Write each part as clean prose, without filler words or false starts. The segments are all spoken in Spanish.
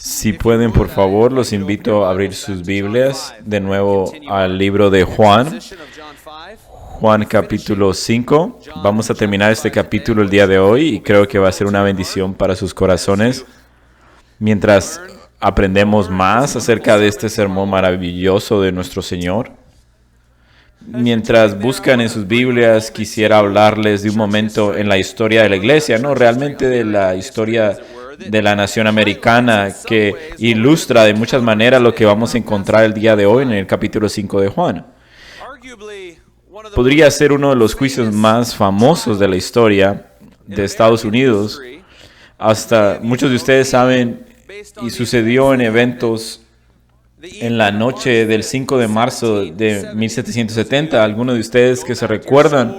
Si pueden, por favor, los invito a abrir sus Biblias de nuevo al libro de Juan. Juan capítulo 5. Vamos a terminar este capítulo el día de hoy y creo que va a ser una bendición para sus corazones mientras aprendemos más acerca de este sermón maravilloso de nuestro Señor. Mientras buscan en sus Biblias, quisiera hablarles de un momento en la historia de la iglesia, no realmente de la historia de la nación americana, que ilustra de muchas maneras lo que vamos a encontrar el día de hoy en el capítulo 5 de Juan. Podría ser uno de los juicios más famosos de la historia de Estados Unidos. Hasta muchos de ustedes saben, y sucedió en eventos en la noche del 5 de marzo de 1770. Algunos de ustedes que se recuerdan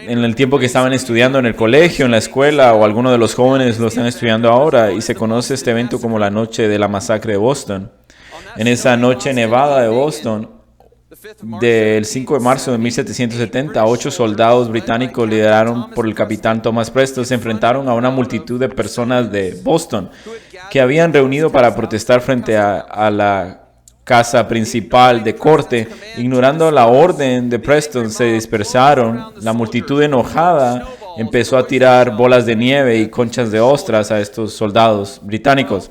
en el tiempo que estaban estudiando en el colegio, en la escuela, o algunos de los jóvenes lo están estudiando ahora, y se conoce este evento como la noche de la masacre de Boston. En esa noche nevada de Boston, del 5 de marzo de 1770, 8 soldados británicos liderados por el capitán Thomas Preston se enfrentaron a una multitud de personas de Boston que habían reunido para protestar frente a la casa principal de corte. Ignorando la orden de Preston, se dispersaron. La multitud enojada empezó a tirar bolas de nieve y conchas de ostras a estos soldados británicos.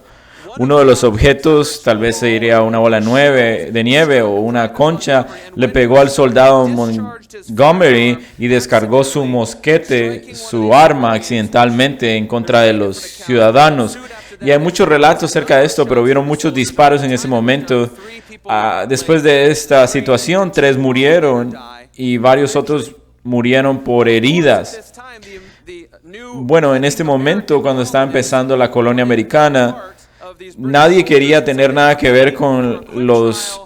Uno de los objetos, tal vez sería una bola de nieve o una concha, le pegó al soldado Montgomery y descargó su mosquete, su arma, accidentalmente en contra de los ciudadanos. Y hay muchos relatos acerca de esto, pero hubieron muchos disparos en ese momento. Después de esta situación, 3 murieron y varios otros murieron por heridas. Bueno, en este momento, cuando estaba empezando la colonia americana, nadie quería tener nada que ver con los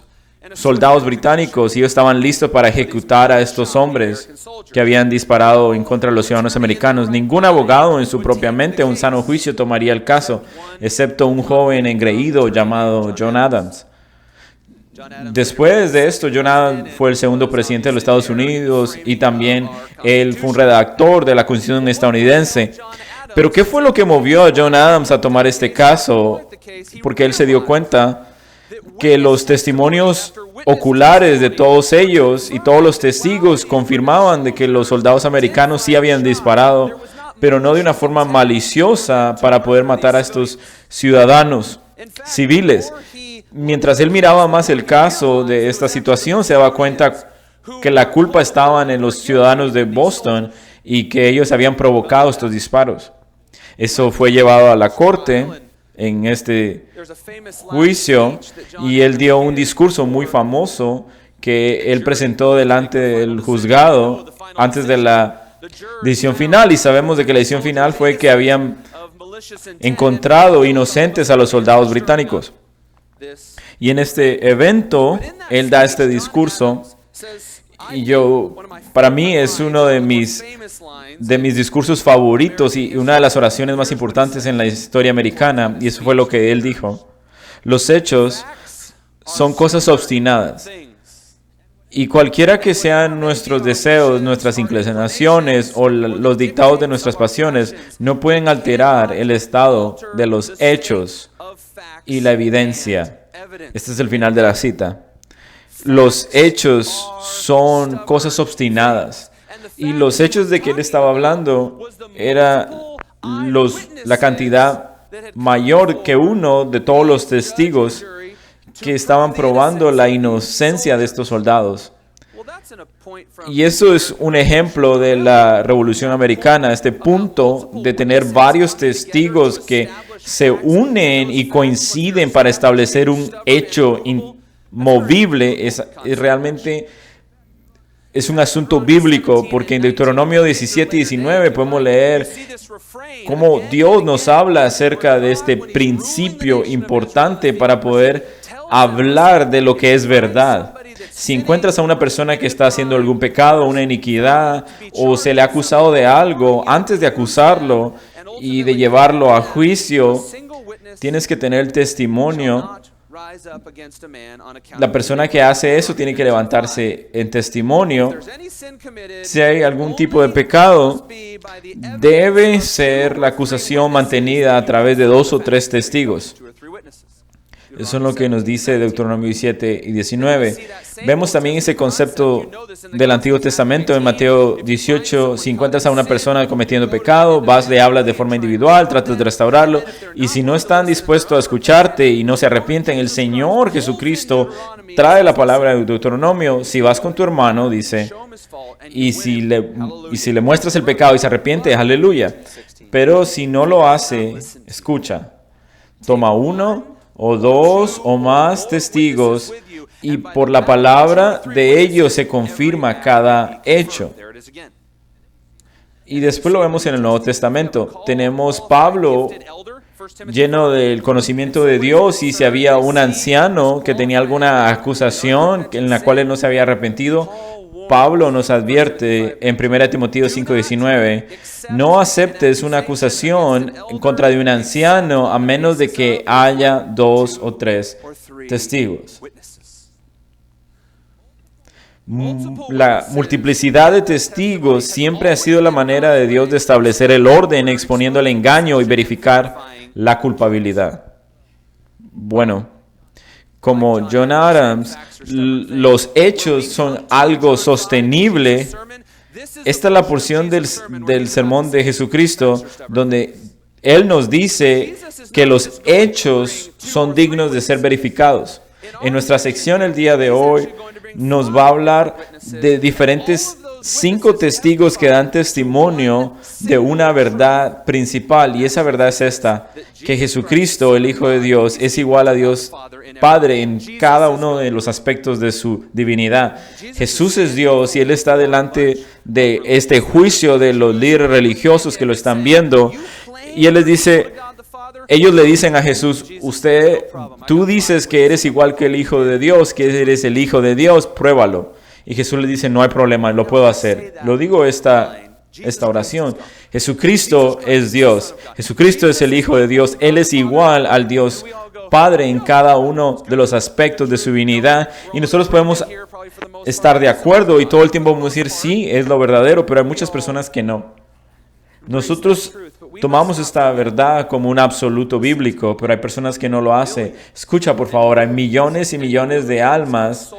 soldados británicos. Ellos estaban listos para ejecutar a estos hombres que habían disparado en contra de los ciudadanos americanos. Ningún abogado en su propia mente, un sano juicio, tomaría el caso, excepto un joven engreído llamado John Adams. Después de esto, John Adams fue el segundo presidente de los Estados Unidos y también él fue un redactor de la Constitución estadounidense. Pero ¿qué fue lo que movió a John Adams a tomar este caso? Porque él se dio cuenta que los testimonios oculares de todos ellos y todos los testigos confirmaban de que los soldados americanos sí habían disparado, pero no de una forma maliciosa para poder matar a estos ciudadanos civiles. Mientras él miraba más el caso de esta situación, se daba cuenta que la culpa estaba en los ciudadanos de Boston y que ellos habían provocado estos disparos. Eso fue llevado a la corte en este juicio y él dio un discurso muy famoso que él presentó delante del juzgado antes de la decisión final, y sabemos de que la decisión final fue que habían encontrado inocentes a los soldados británicos. Y en este evento él da este discurso y para mí es uno de mis discursos favoritos y una de las oraciones más importantes en la historia americana, y eso fue lo que él dijo. Los hechos son cosas obstinadas, y cualquiera que sean nuestros deseos, nuestras inclinaciones o los dictados de nuestras pasiones, no pueden alterar el estado de los hechos y la evidencia. Este es el final de la cita. Los hechos son cosas obstinadas. Y los hechos de que él estaba hablando era la cantidad mayor que uno de todos los testigos que estaban probando la inocencia de estos soldados. Y eso es un ejemplo de la Revolución Americana, este punto de tener varios testigos que se unen y coinciden para establecer un hecho inmovible. Es realmente un asunto bíblico, porque en Deuteronomio 17 y 19 podemos leer cómo Dios nos habla acerca de este principio importante para poder hablar de lo que es verdad. Si encuentras a una persona que está haciendo algún pecado, una iniquidad, o se le ha acusado de algo, antes de acusarlo y de llevarlo a juicio, tienes que tener el testimonio la persona que hace eso tiene que levantarse en testimonio. Si hay algún tipo de pecado, debe ser la acusación mantenida a través de 2 o 3 testigos. Eso es lo que nos dice Deuteronomio 17 y 19. Vemos también ese concepto del Antiguo Testamento en Mateo 18. Si encuentras a una persona cometiendo pecado, vas, le hablas de forma individual, tratas de restaurarlo. Y si no están dispuestos a escucharte y no se arrepienten, el Señor Jesucristo trae la palabra de Deuteronomio. Si vas con tu hermano, dice, y si le muestras el pecado y se arrepiente, aleluya. Pero si no lo hace, escucha. Toma 1 o 2 o más testigos, y por la palabra de ellos se confirma cada hecho. Y después lo vemos en el Nuevo Testamento. Tenemos Pablo lleno del conocimiento de Dios, y si había un anciano que tenía alguna acusación en la cual él no se había arrepentido, Pablo nos advierte en 1 Timoteo 5:19, no aceptes una acusación en contra de un anciano a menos de que haya 2 o 3 testigos. La multiplicidad de testigos siempre ha sido la manera de Dios de establecer el orden, exponiendo el engaño y verificar la culpabilidad. Bueno, como John Adams, los hechos son algo sostenible. Esta es la porción del sermón de Jesucristo donde Él nos dice que los hechos son dignos de ser verificados. En nuestra sección el día de hoy nos va a hablar de diferentes 5 testigos que dan testimonio de una verdad principal, y esa verdad es esta, que Jesucristo, el Hijo de Dios, es igual a Dios Padre en cada uno de los aspectos de su divinidad. Jesús es Dios y Él está delante de este juicio de los líderes religiosos que lo están viendo, y Él les dice, ellos le dicen a Jesús, tú dices que eres igual que el Hijo de Dios, que eres el Hijo de Dios, pruébalo. Y Jesús le dice, no hay problema, lo puedo hacer. Lo digo esta oración. Jesucristo es Dios. Jesucristo es el Hijo de Dios. Él es igual al Dios Padre en cada uno de los aspectos de su divinidad. Y nosotros podemos estar de acuerdo y todo el tiempo vamos a decir, sí, es lo verdadero, pero hay muchas personas que no. Nosotros tomamos esta verdad como un absoluto bíblico, pero hay personas que no lo hacen. Escucha, por favor, hay millones y millones de almas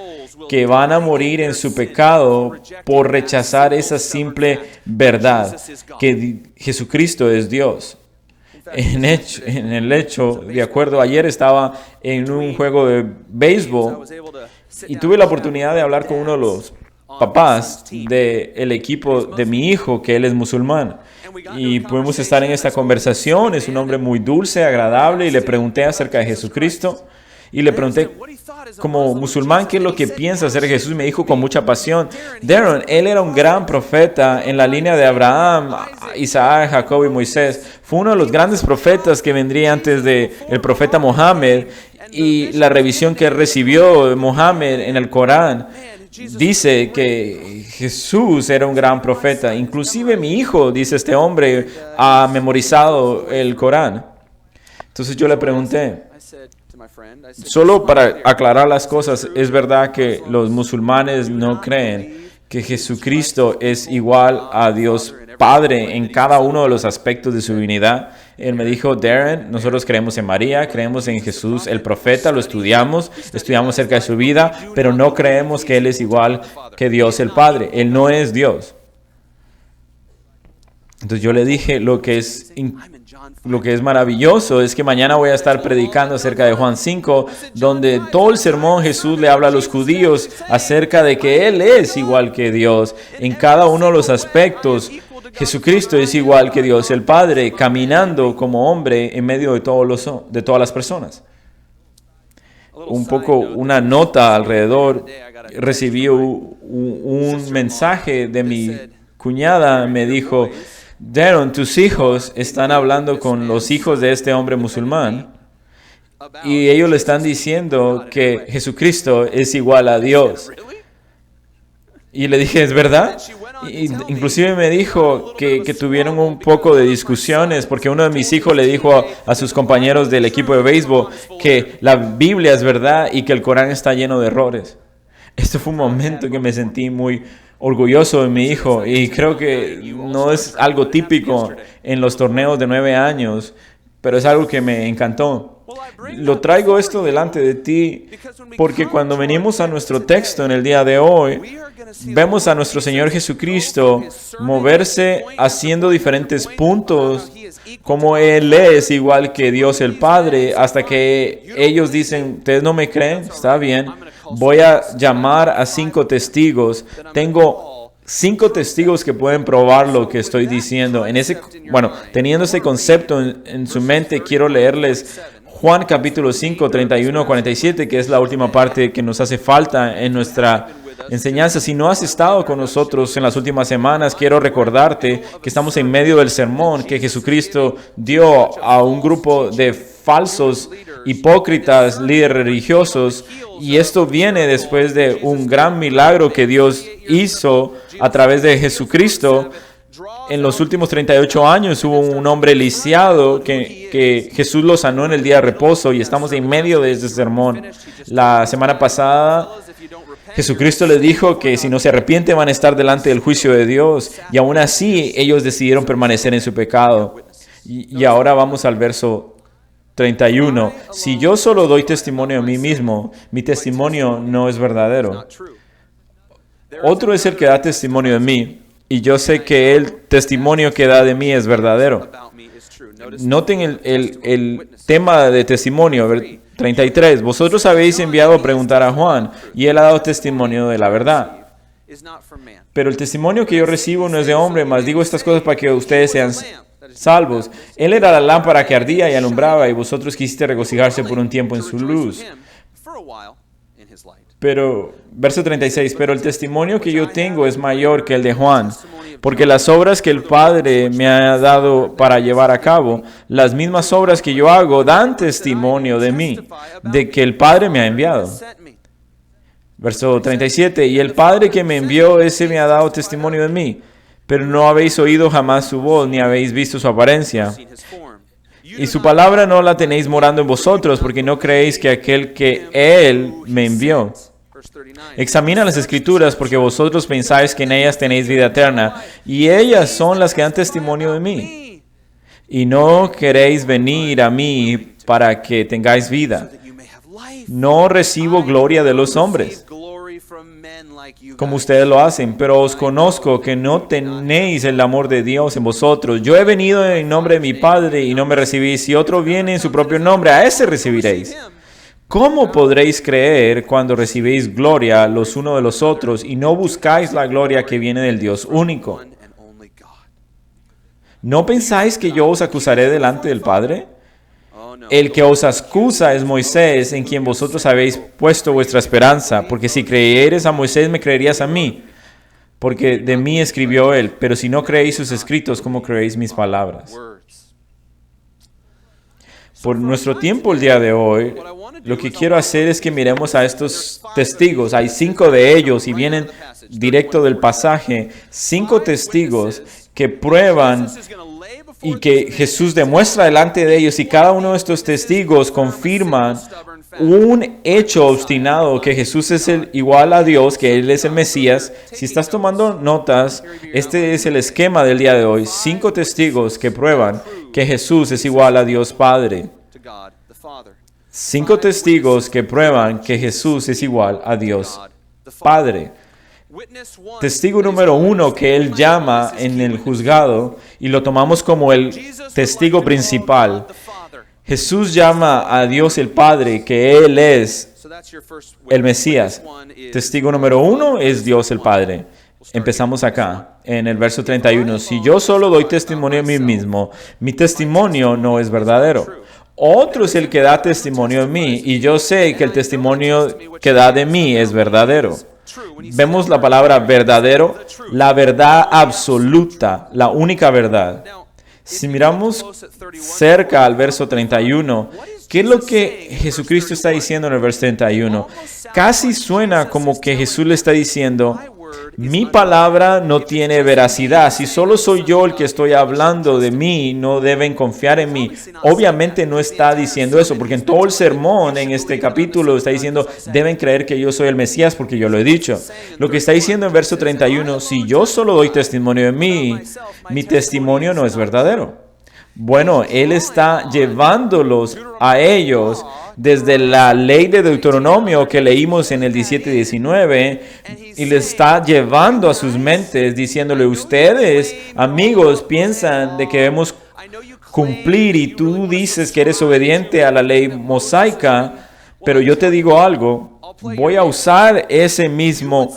que van a morir en su pecado por rechazar esa simple verdad, que Jesucristo es Dios. En el hecho, de acuerdo, ayer estaba en un juego de béisbol y tuve la oportunidad de hablar con uno de los papás del equipo de mi hijo, que él es musulmán. Y pudimos estar en esta conversación. Es un hombre muy dulce, agradable, y le pregunté acerca de Jesucristo. Y le pregunté, como musulmán, ¿qué es lo que piensa hacer Jesús? Me dijo con mucha pasión, Darren, él era un gran profeta en la línea de Abraham, Isaac, Jacob y Moisés. Fue uno de los grandes profetas que vendría antes del profeta Mohammed, y la revisión que recibió Mohammed en el Corán dice que Jesús era un gran profeta. Inclusive mi hijo, dice este hombre, ha memorizado el Corán. Entonces yo le pregunté, solo para aclarar las cosas, es verdad que los musulmanes no creen que Jesucristo es igual a Dios Padre en cada uno de los aspectos de su divinidad. Él me dijo, Darren, nosotros creemos en María, creemos en Jesús el profeta, lo estudiamos acerca de su vida, pero no creemos que Él es igual que Dios el Padre. Él no es Dios. Entonces yo le dije, lo que es maravilloso es que mañana voy a estar predicando acerca de Juan 5, donde todo el sermón Jesús le habla a los judíos acerca de que Él es igual que Dios en cada uno de los aspectos. Jesucristo es igual que Dios el Padre, caminando como hombre en medio de todas las personas. Una nota alrededor, recibí un mensaje de mi cuñada, me dijo, Darren, tus hijos están hablando con los hijos de este hombre musulmán y ellos le están diciendo que Jesucristo es igual a Dios. Y le dije, ¿es verdad? Y inclusive me dijo que tuvieron un poco de discusiones porque uno de mis hijos le dijo a sus compañeros del equipo de béisbol que la Biblia es verdad y que el Corán está lleno de errores. Este fue un momento que me sentí muy orgulloso de mi hijo y creo que no es algo típico en los torneos de 9 años, pero es algo que me encantó. Lo traigo esto delante de ti porque cuando venimos a nuestro texto en el día de hoy, vemos a nuestro Señor Jesucristo moverse haciendo diferentes puntos, como Él es igual que Dios el Padre, hasta que ellos dicen, ¿ustedes no me creen? Está bien, voy a llamar a 5 testigos. Tengo 5 testigos que pueden probar lo que estoy diciendo. Teniendo ese concepto en su mente, quiero leerles Juan capítulo 5, 31 a 47, que es la última parte que nos hace falta en nuestra enseñanza. Si no has estado con nosotros en las últimas semanas, quiero recordarte que estamos en medio del sermón que Jesucristo dio a un grupo de falsos hipócritas, líderes religiosos, y esto viene después de un gran milagro que Dios hizo a través de Jesucristo. En los últimos 38 años hubo un hombre lisiado que Jesús lo sanó en el día de reposo y estamos en medio de este sermón. La semana pasada Jesucristo les dijo que si no se arrepienten van a estar delante del juicio de Dios y aún así ellos decidieron permanecer en su pecado. Y ahora vamos al verso 31. Si yo solo doy testimonio a mí mismo, mi testimonio no es verdadero. Otro es el que da testimonio de mí. Y yo sé que el testimonio que da de mí es verdadero. Noten el tema de testimonio, 33. Vosotros habéis enviado a preguntar a Juan, y él ha dado testimonio de la verdad. Pero el testimonio que yo recibo no es de hombre, mas digo estas cosas para que ustedes sean salvos. Él era la lámpara que ardía y alumbraba, y vosotros quisiste regocijarse por un tiempo en su luz. Pero, verso 36, pero el testimonio que yo tengo es mayor que el de Juan, porque las obras que el Padre me ha dado para llevar a cabo, las mismas obras que yo hago, dan testimonio de mí, de que el Padre me ha enviado. Verso 37, y el Padre que me envió, ese me ha dado testimonio de mí, pero no habéis oído jamás su voz, ni habéis visto su apariencia. Y su palabra no la tenéis morando en vosotros, porque no creéis que aquel que Él me envió. Examina las Escrituras, porque vosotros pensáis que en ellas tenéis vida eterna, y ellas son las que dan testimonio de mí. Y no queréis venir a mí para que tengáis vida. No recibo gloria de los hombres, como ustedes lo hacen, pero os conozco que no tenéis el amor de Dios en vosotros. Yo he venido en nombre de mi Padre y no me recibís. Si otro viene en su propio nombre, a ese recibiréis. ¿Cómo podréis creer cuando recibéis gloria los unos de los otros y no buscáis la gloria que viene del Dios único? ¿No pensáis que yo os acusaré delante del Padre? El que os acusa es Moisés, en quien vosotros habéis puesto vuestra esperanza, porque si creyeres a Moisés, me creerías a mí, porque de mí escribió él. Pero si no creéis sus escritos, ¿cómo creéis mis palabras? Por nuestro tiempo el día de hoy, lo que quiero hacer es que miremos a estos testigos. Hay 5 de ellos y vienen directo del pasaje. 5 testigos que prueban y que Jesús demuestra delante de ellos, y cada uno de estos testigos confirman un hecho obstinado, que Jesús es el igual a Dios, que Él es el Mesías. Si estás tomando notas, este es el esquema del día de hoy. 5 testigos que prueban que Jesús es igual a Dios Padre. 5 testigos que prueban que Jesús es igual a Dios Padre. Testigo número 1 que él llama en el juzgado, y lo tomamos como el testigo principal. Jesús llama a Dios el Padre, que Él es el Mesías. Testigo número 1 es Dios el Padre. Empezamos acá, en el verso 31. Si yo solo doy testimonio a mí mismo, mi testimonio no es verdadero. Otro es el que da testimonio de mí, y yo sé que el testimonio que da de mí es verdadero. Vemos la palabra verdadero, la verdad absoluta, la única verdad. Si miramos cerca al verso 31, ¿qué es lo que Jesucristo está diciendo en el verso 31? Casi suena como que Jesús le está diciendo, Mi palabra no tiene veracidad. Si solo soy yo el que estoy hablando de mí, no deben confiar en mí. Obviamente no está diciendo eso, porque en todo el sermón, en este capítulo, está diciendo, deben creer que yo soy el Mesías porque yo lo he dicho. Lo que está diciendo en verso 31, si yo solo doy testimonio de mí, mi testimonio no es verdadero. Bueno, Él está llevándolos a ellos desde la ley de Deuteronomio que leímos en el 17-19 y les está llevando a sus mentes diciéndole, ustedes, amigos, piensan de que debemos cumplir y tú dices que eres obediente a la ley mosaica, pero yo te digo algo, voy a usar ese mismo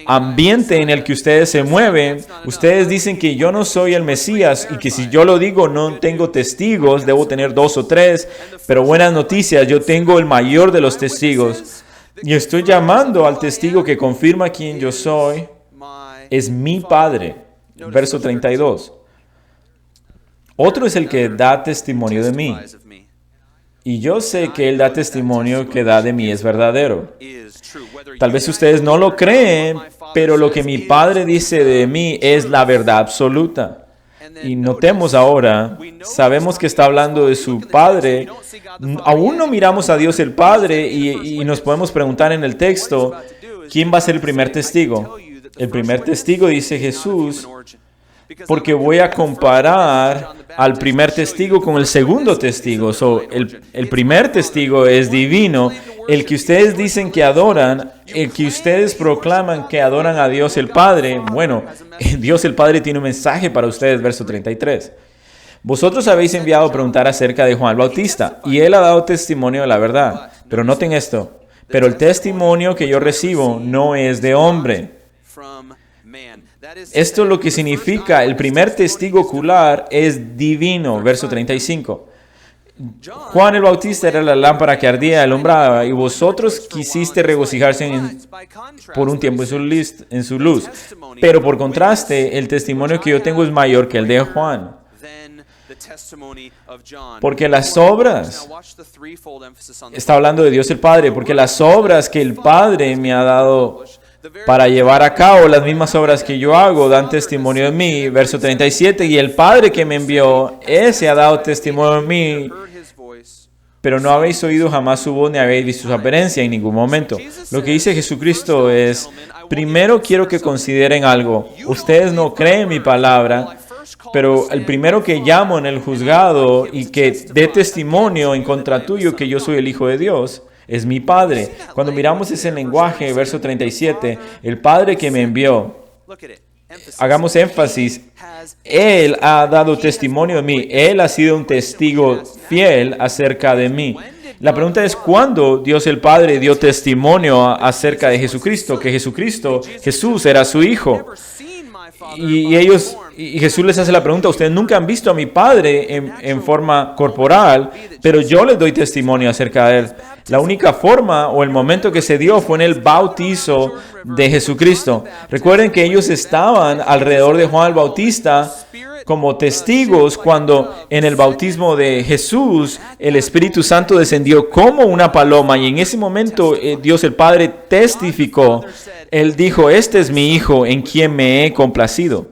ambiente en el que ustedes se mueven. Ustedes dicen que yo no soy el Mesías y que si yo lo digo no tengo testigos, debo tener 2 o 3, pero buenas noticias, yo tengo el mayor de los testigos y estoy llamando al testigo que confirma quién yo soy, es mi Padre. Verso 32. Otro es el que da testimonio de mí. Y yo sé que Él da testimonio que da de mí es verdadero. Tal vez ustedes no lo creen, pero lo que mi Padre dice de mí es la verdad absoluta. Y notemos ahora, sabemos que está hablando de su Padre. Aún no miramos a Dios el Padre y nos podemos preguntar en el texto, ¿quién va a ser el primer testigo? El primer testigo dice Jesús, porque voy a comparar al primer testigo con el segundo testigo. El primer testigo es divino. El que ustedes dicen que adoran, el que ustedes proclaman que adoran a Dios el Padre, bueno, Dios el Padre tiene un mensaje para ustedes, verso 33. Vosotros habéis enviado a preguntar acerca de Juan el Bautista, y él ha dado testimonio de la verdad. Pero noten esto, pero el testimonio que yo recibo no es de hombre. Esto es lo que significa, el primer testigo ocular es divino, verso 35. Juan el Bautista era la lámpara que ardía y alumbraba, y vosotros quisiste regocijarse por un tiempo en su luz. Pero por contraste, el testimonio que yo tengo es mayor que el de Juan. Porque las obras, está hablando de Dios el Padre, porque las obras que el Padre me ha dado para llevar a cabo, las mismas obras que yo hago, dan testimonio de mí. Verso 37, y el Padre que me envió, ese ha dado testimonio de mí, pero no habéis oído jamás su voz ni habéis visto su apariencia en ningún momento. Lo que dice Jesucristo es, primero quiero que consideren algo. Ustedes no creen mi palabra, pero el primero que llamo en el juzgado y que dé testimonio en contra tuyo que yo soy el Hijo de Dios, es mi Padre. Cuando miramos ese lenguaje, verso 37, el Padre que me envió, hagamos énfasis, Él ha dado testimonio de mí, Él ha sido un testigo fiel acerca de mí. La pregunta es, ¿cuándo Dios el Padre dio testimonio acerca de Jesucristo? Que Jesús era su Hijo. Y Jesús les hace la pregunta, ustedes nunca han visto a mi Padre en forma corporal, pero yo les doy testimonio acerca de Él. La única forma o el momento que se dio fue en el bautizo de Jesucristo. Recuerden que ellos estaban alrededor de Juan el Bautista como testigos cuando en el bautismo de Jesús el Espíritu Santo descendió como una paloma y en ese momento Dios el Padre testificó. Él dijo, este es mi Hijo en quien me he complacido.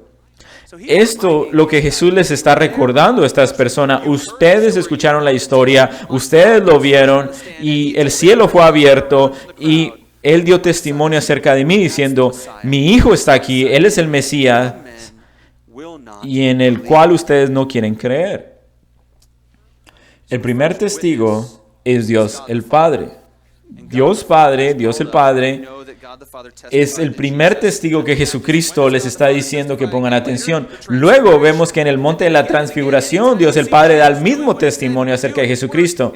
Esto, lo que Jesús les está recordando a estas personas, ustedes escucharon la historia, ustedes lo vieron y el cielo fue abierto y Él dio testimonio acerca de mí diciendo, mi Hijo está aquí, Él es el Mesías y en el cual ustedes no quieren creer. El primer testigo es Dios el Padre. Dios el Padre, es el primer testigo que Jesucristo les está diciendo que pongan atención. Luego vemos que en el monte de la transfiguración, Dios el Padre da el mismo testimonio acerca de Jesucristo.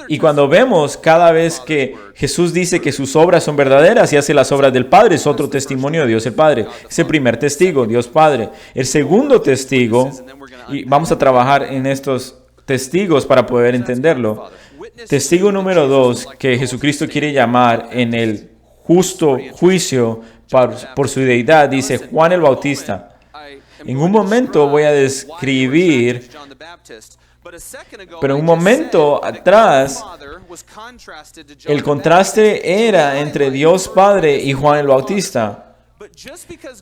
Y cuando vemos cada vez que Jesús dice que sus obras son verdaderas y hace las obras del Padre, es otro testimonio de Dios el Padre. Es el primer testigo, Dios Padre. El segundo testigo, y vamos a trabajar en estos testigos para poder entenderlo. Testigo número 2 que Jesucristo quiere llamar en el justo juicio por su deidad, dice Juan el Bautista. En un momento voy a describir, pero en un momento atrás, el contraste era entre Dios Padre y Juan el Bautista.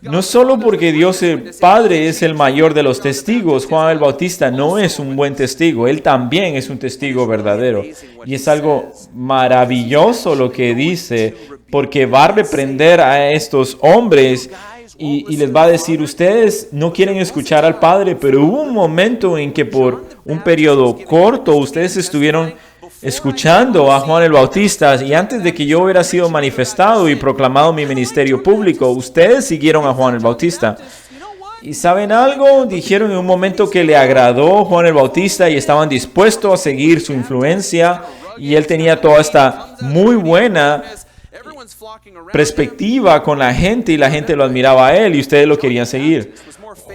No solo porque Dios el Padre es el mayor de los testigos, Juan el Bautista no es un buen testigo, él también es un testigo verdadero. Y es algo maravilloso lo que dice, porque va a reprender a estos hombres y les va a decir, ustedes no quieren escuchar al Padre, pero hubo un momento en que por un periodo corto ustedes estuvieron escuchando a Juan el Bautista, y antes de que yo hubiera sido manifestado y proclamado mi ministerio público, ustedes siguieron a Juan el Bautista. ¿Y saben algo? Dijeron en un momento que le agradó Juan el Bautista y estaban dispuestos a seguir su influencia, y él tenía toda esta muy buena perspectiva con la gente y la gente lo admiraba a él y ustedes lo querían seguir.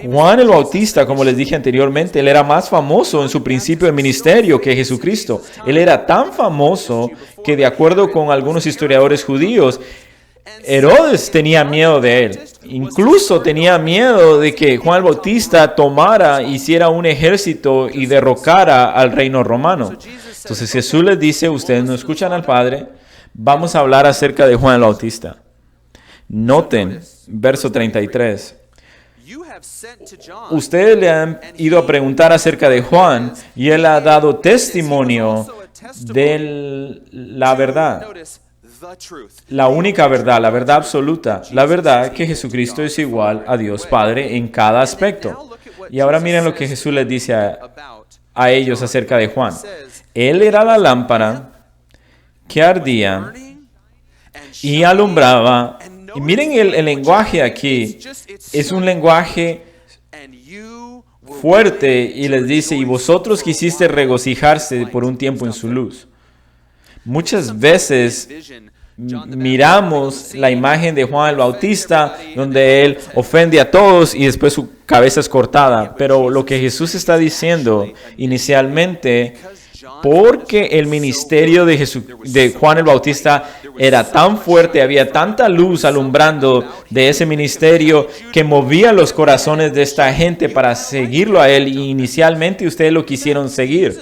Juan el Bautista, como les dije anteriormente, él era más famoso en su principio de ministerio que Jesucristo. Él era tan famoso que, de acuerdo con algunos historiadores judíos, Herodes tenía miedo de él. Incluso tenía miedo de que Juan el Bautista tomara, hiciera un ejército y derrocara al reino romano. Entonces Jesús les dice, ustedes no escuchan al Padre, vamos a hablar acerca de Juan el Bautista. Noten, verso 33. Ustedes le han ido a preguntar acerca de Juan y él ha dado testimonio de la verdad. La única verdad, la verdad absoluta, la verdad que Jesucristo es igual a Dios Padre en cada aspecto. Y ahora miren lo que Jesús les dice a ellos acerca de Juan. Él era la lámpara que ardía y alumbraba. Y miren el lenguaje aquí, es un lenguaje fuerte y les dice, y vosotros quisiste regocijarse por un tiempo en su luz. Muchas veces miramos la imagen de Juan el Bautista, donde él ofende a todos y después su cabeza es cortada. Pero lo que Jesús está diciendo inicialmente, porque el ministerio de Juan el Bautista era tan fuerte, había tanta luz alumbrando de ese ministerio que movía los corazones de esta gente para seguirlo a él, y inicialmente ustedes lo quisieron seguir.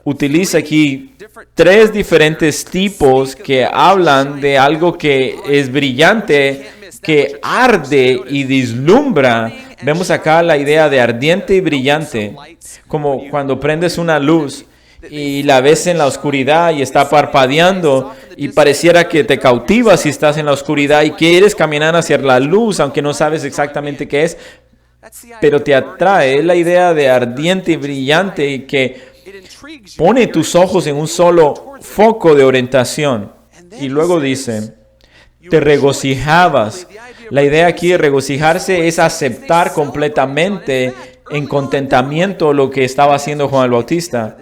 Utiliza aquí 3 diferentes tipos que hablan de algo que es brillante, que arde y deslumbra. Vemos acá la idea de ardiente y brillante, como cuando prendes una luz y la ves en la oscuridad y está parpadeando y pareciera que te cautiva si estás en la oscuridad y quieres caminar hacia la luz, aunque no sabes exactamente qué es, pero te atrae. Es la idea de ardiente y brillante que pone tus ojos en un solo foco de orientación. Y luego dice, te regocijabas. La idea aquí de regocijarse es aceptar completamente en contentamiento lo que estaba haciendo Juan el Bautista.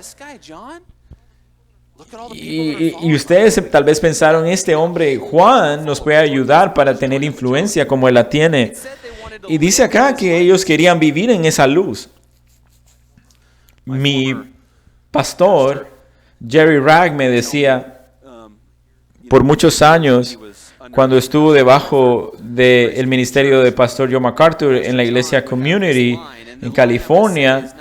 Y ustedes tal vez pensaron, este hombre Juan nos puede ayudar para tener influencia como él la tiene. Y dice acá que ellos querían vivir en esa luz. Mi pastor, Jerry Ragg, me decía, por muchos años, cuando estuvo debajo del ministerio de Pastor John MacArthur en la iglesia Community en California,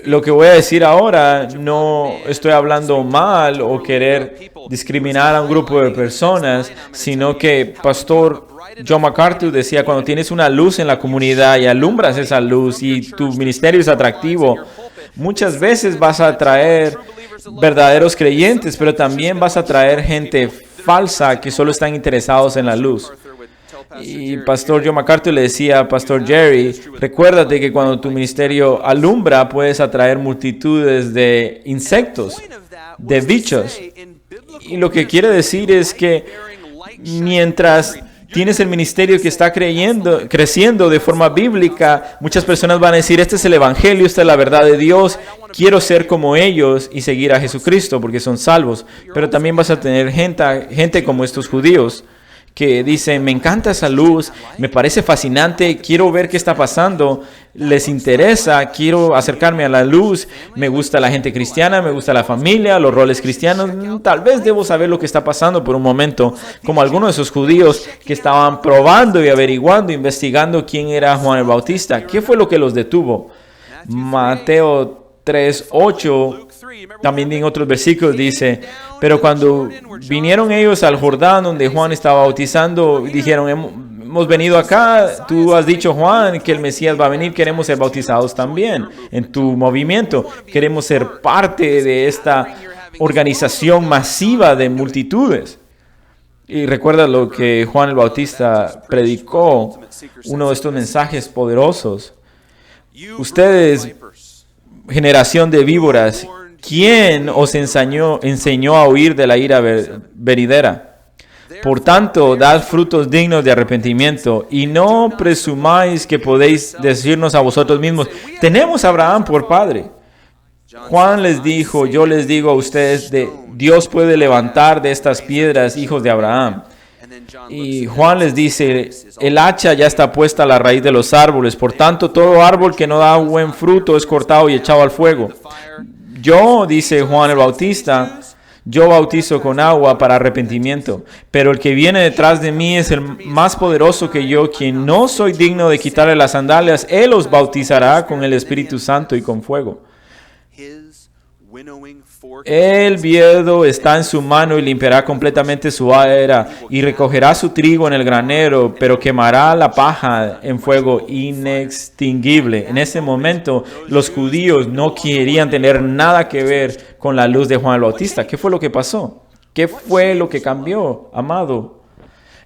lo que voy a decir ahora, no estoy hablando mal o querer discriminar a un grupo de personas, sino que Pastor John MacArthur decía, cuando tienes una luz en la comunidad y alumbras esa luz y tu ministerio es atractivo, muchas veces vas a atraer verdaderos creyentes, pero también vas a atraer gente falsa que solo están interesados en la luz. Y Pastor John MacArthur le decía a Pastor Jerry, recuérdate que cuando tu ministerio alumbra puedes atraer multitudes de insectos, de bichos. Y lo que quiere decir es que mientras tienes el ministerio que está creciendo de forma bíblica, muchas personas van a decir, este es el evangelio, esta es la verdad de Dios, quiero ser como ellos y seguir a Jesucristo porque son salvos. Pero también vas a tener gente como estos judíos que dicen, me encanta esa luz, me parece fascinante, quiero ver qué está pasando, les interesa, quiero acercarme a la luz, me gusta la gente cristiana, me gusta la familia, los roles cristianos, tal vez debo saber lo que está pasando por un momento, como algunos de esos judíos que estaban probando y averiguando, investigando quién era Juan el Bautista. ¿Qué fue lo que los detuvo? Mateo 3:8, también en otros versículos dice, pero cuando vinieron ellos al Jordán donde Juan estaba bautizando, dijeron, hemos venido acá, tú has dicho, Juan, que el Mesías va a venir, queremos ser bautizados también en tu movimiento, queremos ser parte de esta organización masiva de multitudes. Y recuerda lo que Juan el Bautista predicó, uno de estos mensajes poderosos. Ustedes, generación de víboras, ¿quién os enseñó a huir de la ira venidera? Por tanto, dad frutos dignos de arrepentimiento y no presumáis que podéis decirnos a vosotros mismos, tenemos a Abraham por padre. Juan les dijo, yo les digo a ustedes, Dios puede levantar de estas piedras hijos de Abraham. Y Juan les dice, el hacha ya está puesta a la raíz de los árboles, por tanto todo árbol que no da buen fruto es cortado y echado al fuego. Yo, dice Juan el Bautista, yo bautizo con agua para arrepentimiento, pero el que viene detrás de mí es el más poderoso que yo, quien no soy digno de quitarle las sandalias. Él os bautizará con el Espíritu Santo y con fuego. El viento está en su mano y limpiará completamente su era y recogerá su trigo en el granero, pero quemará la paja en fuego inextinguible. En ese momento, los judíos no querían tener nada que ver con la luz de Juan el Bautista. ¿Qué fue lo que pasó? ¿Qué fue lo que cambió, amado?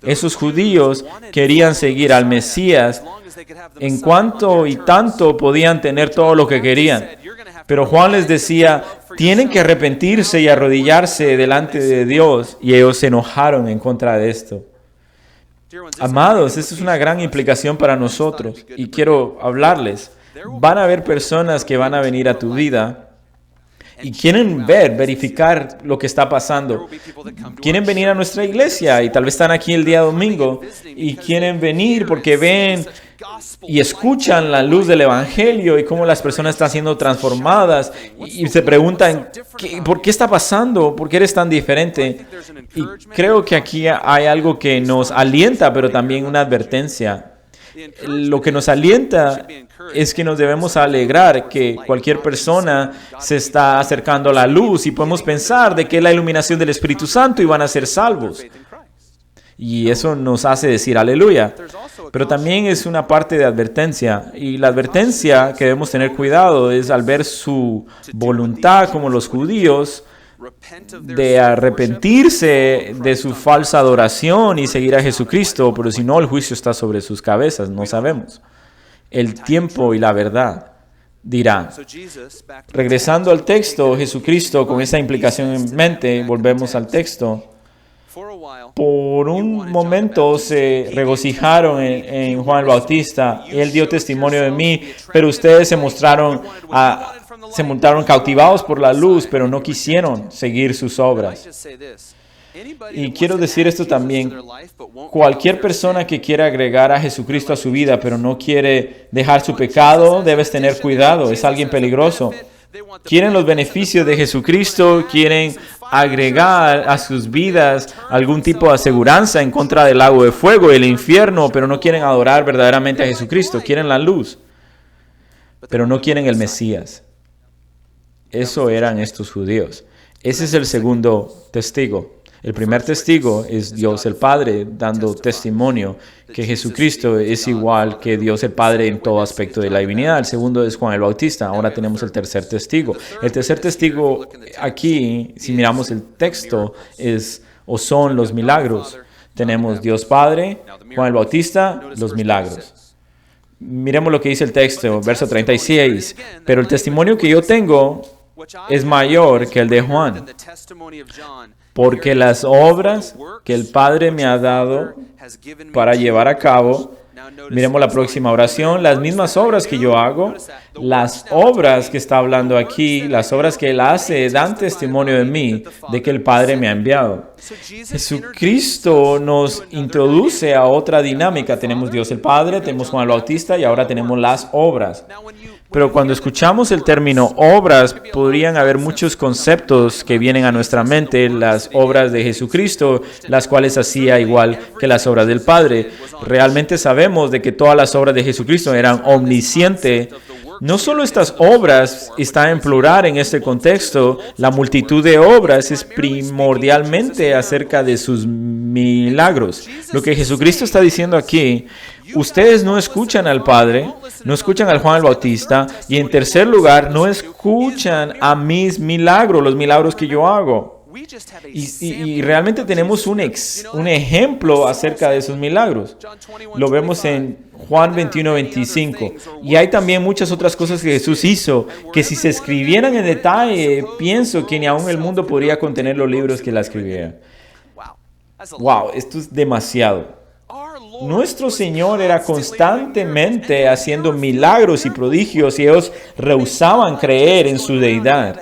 Esos judíos querían seguir al Mesías en cuanto y tanto podían tener todo lo que querían. Pero Juan les decía, tienen que arrepentirse y arrodillarse delante de Dios. Y ellos se enojaron en contra de esto. Amados, esto es una gran implicación para nosotros. Y quiero hablarles. Van a haber personas que van a venir a tu vida y quieren verificar lo que está pasando. Quieren venir a nuestra iglesia y tal vez están aquí el día domingo y quieren venir porque ven y escuchan la luz del Evangelio y cómo las personas están siendo transformadas y se preguntan, ¿por qué está pasando? ¿Por qué eres tan diferente? Y creo que aquí hay algo que nos alienta, pero también una advertencia. Lo que nos alienta es que nos debemos alegrar que cualquier persona se está acercando a la luz y podemos pensar de que es la iluminación del Espíritu Santo y van a ser salvos. Y eso nos hace decir aleluya. Pero también es una parte de advertencia. Y la advertencia que debemos tener cuidado es al ver su voluntad como los judíos de arrepentirse de su falsa adoración y seguir a Jesucristo. Pero si no, el juicio está sobre sus cabezas. No sabemos. El tiempo y la verdad dirán. Regresando al texto, Jesucristo, con esa implicación en mente, volvemos al texto. Por un momento se regocijaron en Juan el Bautista. Él dio testimonio de mí, pero ustedes se montaron cautivados por la luz, pero no quisieron seguir sus obras. Y quiero decir esto también. Cualquier persona que quiera agregar a Jesucristo a su vida, pero no quiere dejar su pecado, debes tener cuidado. Es alguien peligroso. Quieren los beneficios de Jesucristo, quieren agregar a sus vidas algún tipo de aseguranza en contra del lago de fuego y el infierno, pero no quieren adorar verdaderamente a Jesucristo. Quieren la luz, pero no quieren el Mesías. Eso eran estos judíos. Ese es el segundo testigo. El primer testigo es Dios el Padre, dando testimonio que Jesucristo es igual que Dios el Padre en todo aspecto de la divinidad. El segundo es Juan el Bautista. Ahora tenemos el tercer testigo. El tercer testigo aquí, si miramos el texto, son los milagros. Tenemos Dios Padre, Juan el Bautista, los milagros. Miremos lo que dice el texto, verso 36. Pero el testimonio que yo tengo es mayor que el de Juan, porque las obras que el Padre me ha dado para llevar a cabo, miremos la próxima oración, las mismas obras que yo hago, las obras que está hablando aquí, las obras que Él hace, dan testimonio de mí, de que el Padre me ha enviado. Jesucristo nos introduce a otra dinámica. Tenemos Dios el Padre, tenemos Juan el Bautista y ahora tenemos las obras. Pero cuando escuchamos el término obras, podrían haber muchos conceptos que vienen a nuestra mente, las obras de Jesucristo, las cuales hacía igual que las obras del Padre. Realmente sabemos de que todas las obras de Jesucristo eran omniscientes No solo estas obras está en plural en este contexto, la multitud de obras es primordialmente acerca de sus milagros. Lo que Jesucristo está diciendo aquí, ustedes no escuchan al Padre, no escuchan al Juan el Bautista, y en tercer lugar, no escuchan a mis milagros, los milagros que yo hago. Y realmente tenemos un ejemplo acerca de esos milagros. Lo vemos en Juan 21:25. Y hay también muchas otras cosas que Jesús hizo, que si se escribieran en detalle, pienso que ni aún el mundo podría contener los libros que la escribieran. Wow, esto es demasiado. Nuestro Señor era constantemente haciendo milagros y prodigios y ellos rehusaban creer en su deidad.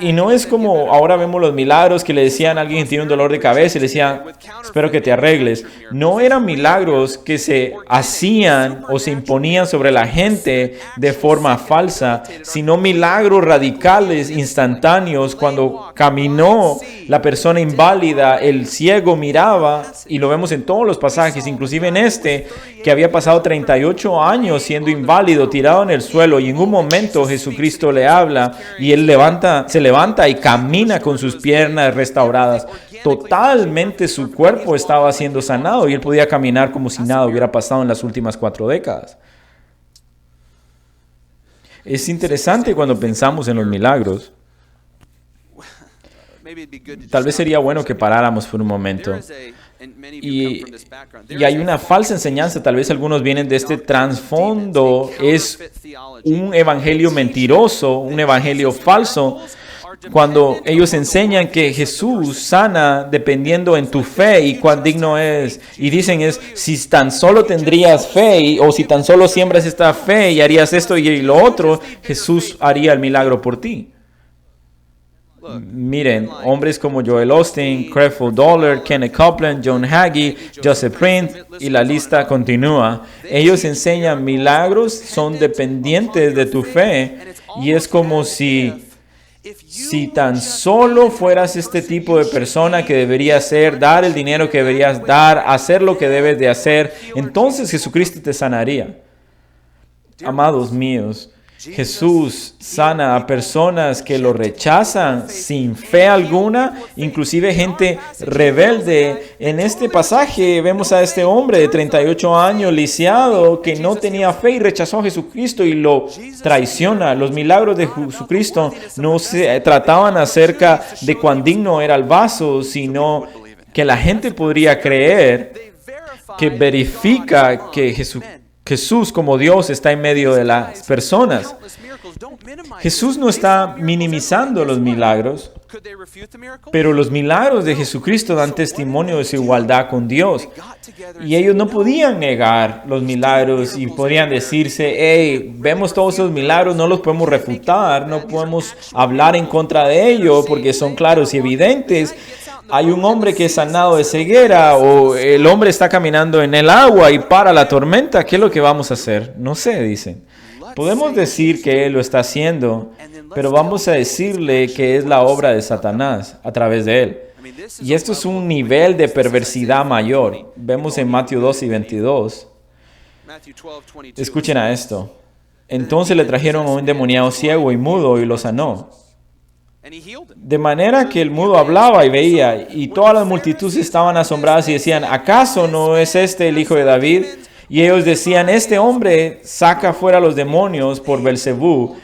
Y no es como ahora vemos los milagros que le decían a alguien que tiene un dolor de cabeza y le decían, espero que te arregles. No eran milagros que se hacían o se imponían sobre la gente de forma falsa, sino milagros radicales, instantáneos. Cuando caminó la persona inválida, el ciego miraba, y lo vemos en todos los pasajes, inclusive en este, que había pasado 38 años siendo inválido, tirado en el suelo, y en un momento Jesucristo le habla y él se levanta y camina con sus piernas restauradas. Totalmente su cuerpo estaba siendo sanado y él podía caminar como si nada hubiera pasado en las últimas 4 décadas. Es interesante cuando pensamos en los milagros. Tal vez sería bueno que paráramos por un momento. Y hay una falsa enseñanza, tal vez algunos vienen de este trasfondo, es un evangelio mentiroso, un evangelio falso, cuando ellos enseñan que Jesús sana dependiendo en tu fe y cuán digno es, y dicen si tan solo tendrías fe, o si tan solo siembras esta fe y harías esto y lo otro, Jesús haría el milagro por ti. Miren, hombres como Joel Osteen, Creflo Dollar, Kenneth Copeland, John Hagee, Joseph Prince, y la lista continúa. Ellos enseñan milagros, son dependientes de tu fe, y es como si tan solo fueras este tipo de persona que deberías ser, dar el dinero que deberías dar, hacer lo que debes de hacer, entonces Jesucristo te sanaría. Amados míos, Jesús sana a personas que lo rechazan sin fe alguna, inclusive gente rebelde. En este pasaje vemos a este hombre de 38 años, lisiado, que no tenía fe y rechazó a Jesucristo y lo traiciona. Los milagros de Jesucristo no se trataban acerca de cuán digno era el vaso, sino que la gente podría creer, que verifica que Jesús como Dios está en medio de las personas. Jesús no está minimizando los milagros, pero los milagros de Jesucristo dan testimonio de su igualdad con Dios. Y ellos no podían negar los milagros y podían decirse, hey, vemos todos esos milagros, no los podemos refutar, no podemos hablar en contra de ellos porque son claros y evidentes. Hay un hombre que es sanado de ceguera, o el hombre está caminando en el agua y para la tormenta. ¿Qué es lo que vamos a hacer? No sé, dicen. Podemos decir que él lo está haciendo, pero vamos a decirle que es la obra de Satanás a través de él. Y esto es un nivel de perversidad mayor. Vemos en Mateo 12:22. Escuchen a esto. Entonces le trajeron a un endemoniado ciego y mudo y lo sanó. De manera que el mudo hablaba y veía, y todas las multitudes estaban asombradas y decían, ¿acaso no es este el hijo de David? Y ellos decían, este hombre saca fuera los demonios por Belcebú,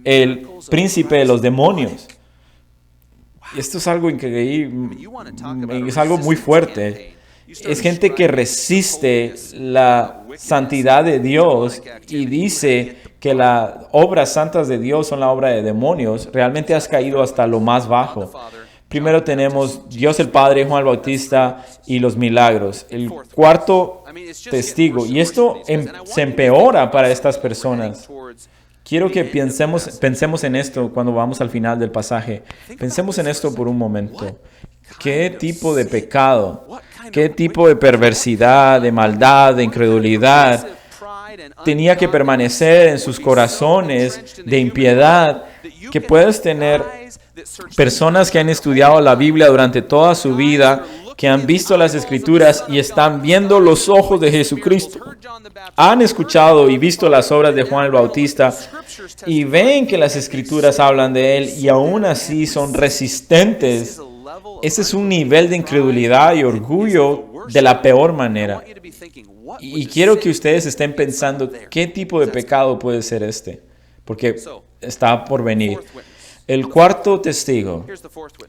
el príncipe de los demonios. Y esto es algo increíble, es algo muy fuerte. Es gente que resiste la santidad de Dios y dice que las obras santas de Dios son la obra de demonios. Realmente has caído hasta lo más bajo. Primero tenemos Dios el Padre, Juan el Bautista y los milagros. El cuarto testigo. Y esto se empeora para estas personas. Quiero que pensemos en esto cuando vamos al final del pasaje. Pensemos en esto por un momento. ¿Qué tipo de pecado, qué tipo de perversidad, de maldad, de incredulidad tenía que permanecer en sus corazones, de impiedad, que puedes tener personas que han estudiado la Biblia durante toda su vida, que han visto las Escrituras y están viendo los ojos de Jesucristo. Han escuchado y visto las obras de Juan el Bautista y ven que las Escrituras hablan de él y aún así son resistentes. Ese es un nivel de incredulidad y orgullo de la peor manera. Y quiero que ustedes estén pensando qué tipo de pecado puede ser este, porque está por venir. El cuarto testigo,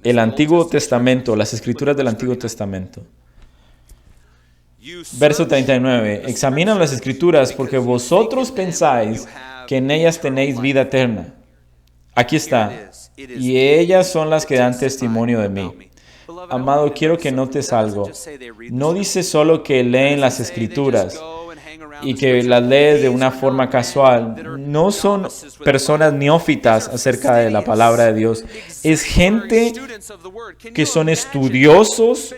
el Antiguo Testamento, las Escrituras del Antiguo Testamento. Verso 39. Examinan las Escrituras porque vosotros pensáis que en ellas tenéis vida eterna. Aquí está. Y ellas son las que dan testimonio de mí. Amado, quiero que notes algo. No dice solo que leen las Escrituras y que las lees de una forma casual. No son personas neófitas acerca de la palabra de Dios. Es gente que son estudiosos,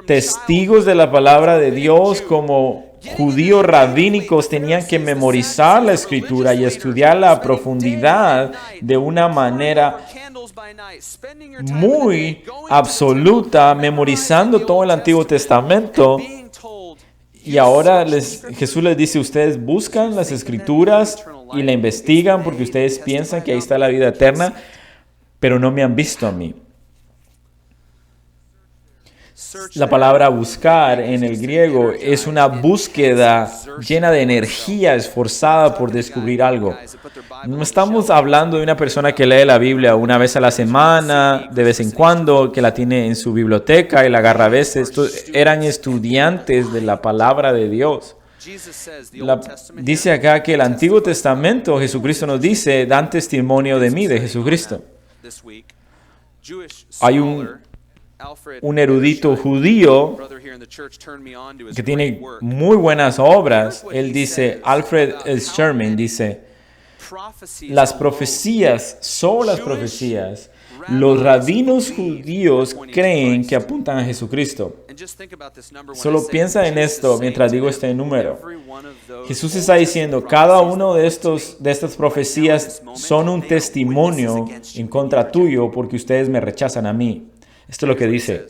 testigos de la palabra de Dios. Como judíos rabínicos tenían que memorizar la Escritura y estudiarla a profundidad de una manera muy absoluta, memorizando todo el Antiguo Testamento. Y ahora Jesús les dice, ustedes buscan las Escrituras y la investigan porque ustedes piensan que ahí está la vida eterna, pero no me han visto a mí. La palabra buscar en el griego es una búsqueda llena de energía, esforzada por descubrir algo. No estamos hablando de una persona que lee la Biblia una vez a la semana, de vez en cuando, que la tiene en su biblioteca y la agarra a veces. Estos eran estudiantes de la palabra de Dios. Dice acá que el Antiguo Testamento, Jesucristo nos dice, dan testimonio de mí, de Jesucristo. Hay un erudito judío que tiene muy buenas obras. Él dice, Alfred S. Sherman dice, las profecías son las profecías. Los rabinos judíos creen que apuntan a Jesucristo. Solo piensa en esto mientras digo este número. Jesús está diciendo, cada uno de estas profecías son un testimonio en contra tuyo porque ustedes me rechazan a mí. Esto es lo que dice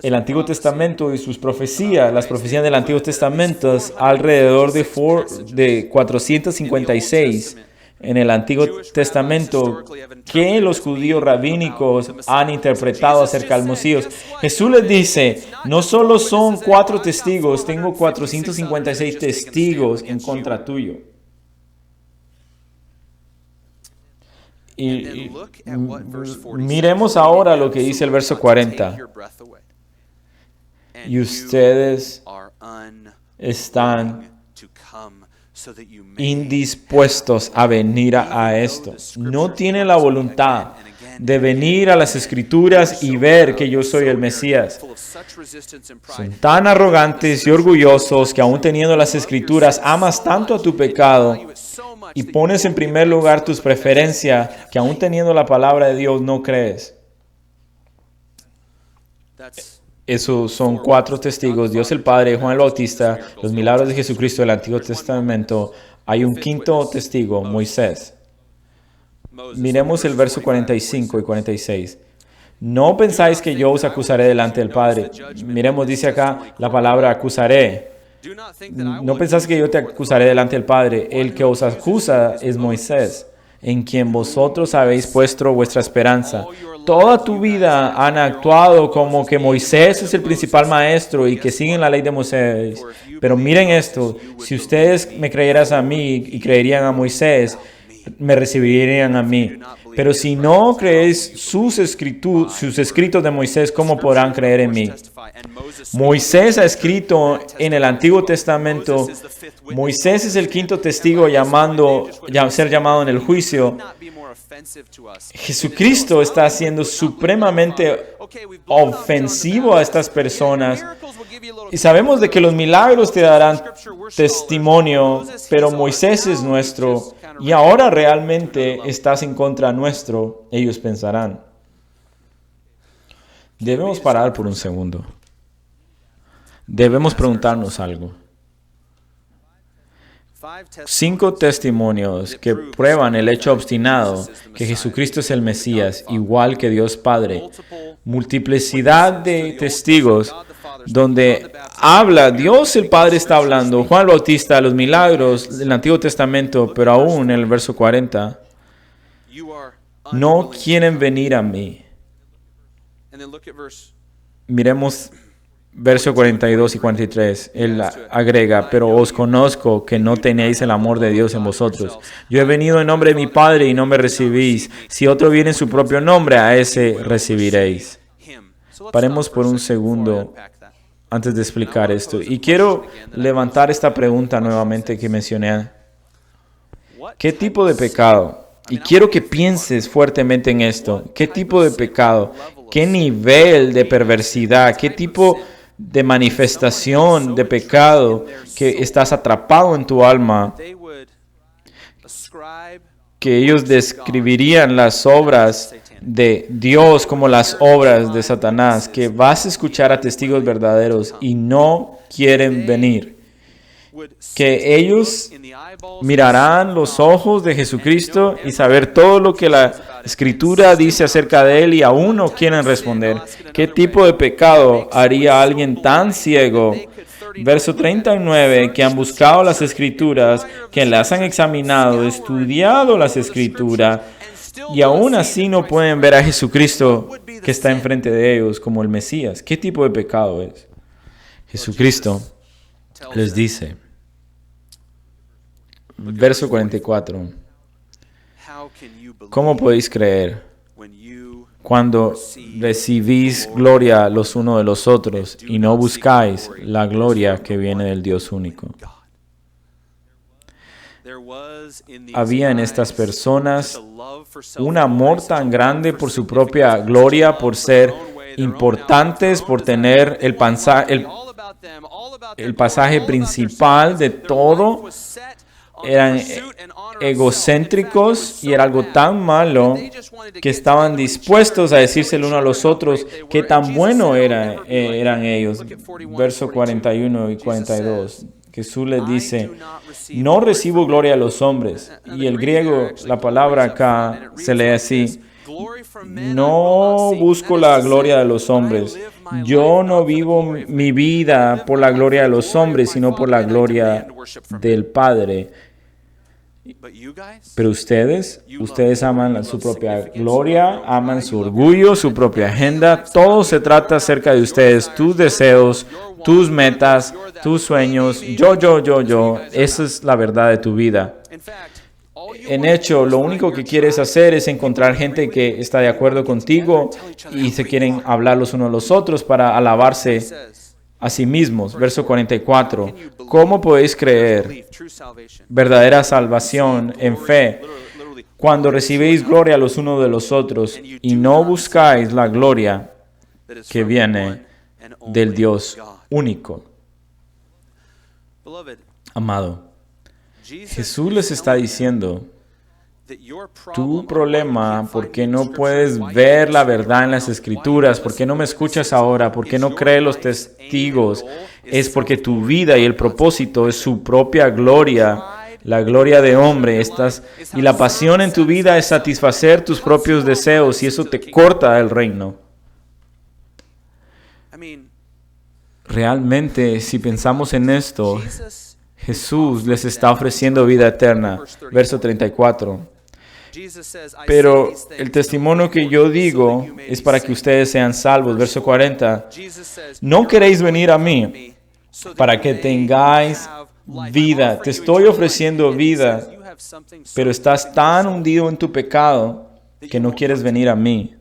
el Antiguo Testamento y sus profecías. Las profecías del Antiguo Testamento es alrededor de 456 en el Antiguo Testamento que los judíos rabínicos han interpretado acerca del Mesías. Jesús les dice, no solo son 4 testigos, tengo 456 testigos en contra tuyo. Y miremos ahora lo que dice el verso 40. Y ustedes están indispuestos a venir a esto. No tienen la voluntad de venir a las Escrituras y ver que yo soy el Mesías. Son tan arrogantes y orgullosos que aún teniendo las Escrituras amas tanto a tu pecado y pones en primer lugar tus preferencias que aún teniendo la palabra de Dios no crees. Esos son 4 testigos, Dios el Padre, Juan el Bautista, los milagros de Jesucristo del Antiguo Testamento. Hay un quinto testigo, Moisés. Miremos el verso 45 y 46. No pensáis que yo os acusaré delante del Padre. Miremos, dice acá la palabra acusaré. No pensáis que yo te acusaré delante del Padre. El que os acusa es Moisés, en quien vosotros habéis puesto vuestra esperanza. Toda tu vida han actuado como que Moisés es el principal maestro y que siguen la ley de Moisés. Pero miren esto, si ustedes me creyeran a mí y creerían a Moisés, me recibirían a mí. Pero si no creéis sus escritos de Moisés, ¿cómo podrán creer en mí? Moisés ha escrito en el Antiguo Testamento. Moisés es el quinto testigo ser llamado en el juicio. Jesucristo está siendo supremamente ofensivo a estas personas. Y sabemos de que los milagros te darán testimonio, pero Moisés es nuestro. Y ahora realmente estás en contra nuestro, ellos pensarán. Debemos parar por un segundo. Debemos preguntarnos algo. 5 testimonios que prueban el hecho obstinado que Jesucristo es el Mesías, igual que Dios Padre. Multiplicidad de testigos donde habla, Dios el Padre está hablando, Juan el Bautista, los milagros del Antiguo Testamento, pero aún en el verso 40, no quieren venir a mí. Miremos verso 42 y 43. Él agrega, pero os conozco que no tenéis el amor de Dios en vosotros. Yo he venido en nombre de mi Padre y no me recibís. Si otro viene en su propio nombre, a ese recibiréis. Paremos por un segundo antes de explicar esto. Y quiero levantar esta pregunta nuevamente que mencioné. ¿Qué tipo de pecado? Y quiero que pienses fuertemente en esto. ¿Qué tipo de pecado? ¿Qué nivel de perversidad? ¿Qué tipo de manifestación de pecado que estás atrapado en tu alma? Que ellos describirían las obras de Dios como las obras de Satanás. Que vas a escuchar a testigos verdaderos y no quieren venir. Que ellos mirarán los ojos de Jesucristo y saber todo lo que la Escritura dice acerca de Él y aún no quieren responder. ¿Qué tipo de pecado haría alguien tan ciego? Verso 39, que han buscado las Escrituras, que las han examinado, estudiado las Escrituras, y aún así no pueden ver a Jesucristo que está enfrente de ellos como el Mesías. ¿Qué tipo de pecado es? Jesucristo les dice, verso 44, ¿cómo podéis creer cuando recibís gloria los unos de los otros y no buscáis la gloria que viene del Dios único? Había en estas personas un amor tan grande por su propia gloria, por ser importantes, por tener el pasaje principal de todo. Eran egocéntricos y era algo tan malo que estaban dispuestos a decirse el uno a los otros qué tan bueno eran ellos. Verso 41 y 42. Jesús les dice, no recibo gloria a los hombres. Y el griego, la palabra acá se lee así, no busco la gloria de los hombres. Yo no vivo mi vida por la gloria de los hombres, sino por la gloria del Padre. Pero ustedes aman su propia gloria, aman su orgullo, su propia agenda. Todo se trata acerca de ustedes, tus deseos, tus metas, tus sueños. Yo. Esa es la verdad de tu vida. En hecho, lo único que quieres hacer es encontrar gente que está de acuerdo contigo y se quieren hablar los unos a los otros para alabarse a sí mismos. Verso 44. ¿Cómo podéis creer verdadera salvación en fe cuando recibéis gloria los unos de los otros y no buscáis la gloria que viene del Dios único? Amado, Jesús les está diciendo, tu problema, ¿por qué no puedes ver la verdad en las Escrituras? ¿Por qué no me escuchas ahora? ¿Por qué no crees los testigos? Es porque tu vida y el propósito es su propia gloria, la gloria de hombre. Y la pasión en tu vida es satisfacer tus propios deseos y eso te corta del reino. Realmente, si pensamos en esto, Jesús les está ofreciendo vida eterna. Verso 34. Pero el testimonio que yo digo es para que ustedes sean salvos. Verso 40. No queréis venir a mí para que tengáis vida. Te estoy ofreciendo vida, pero estás tan hundido en tu pecado que no quieres venir a mí.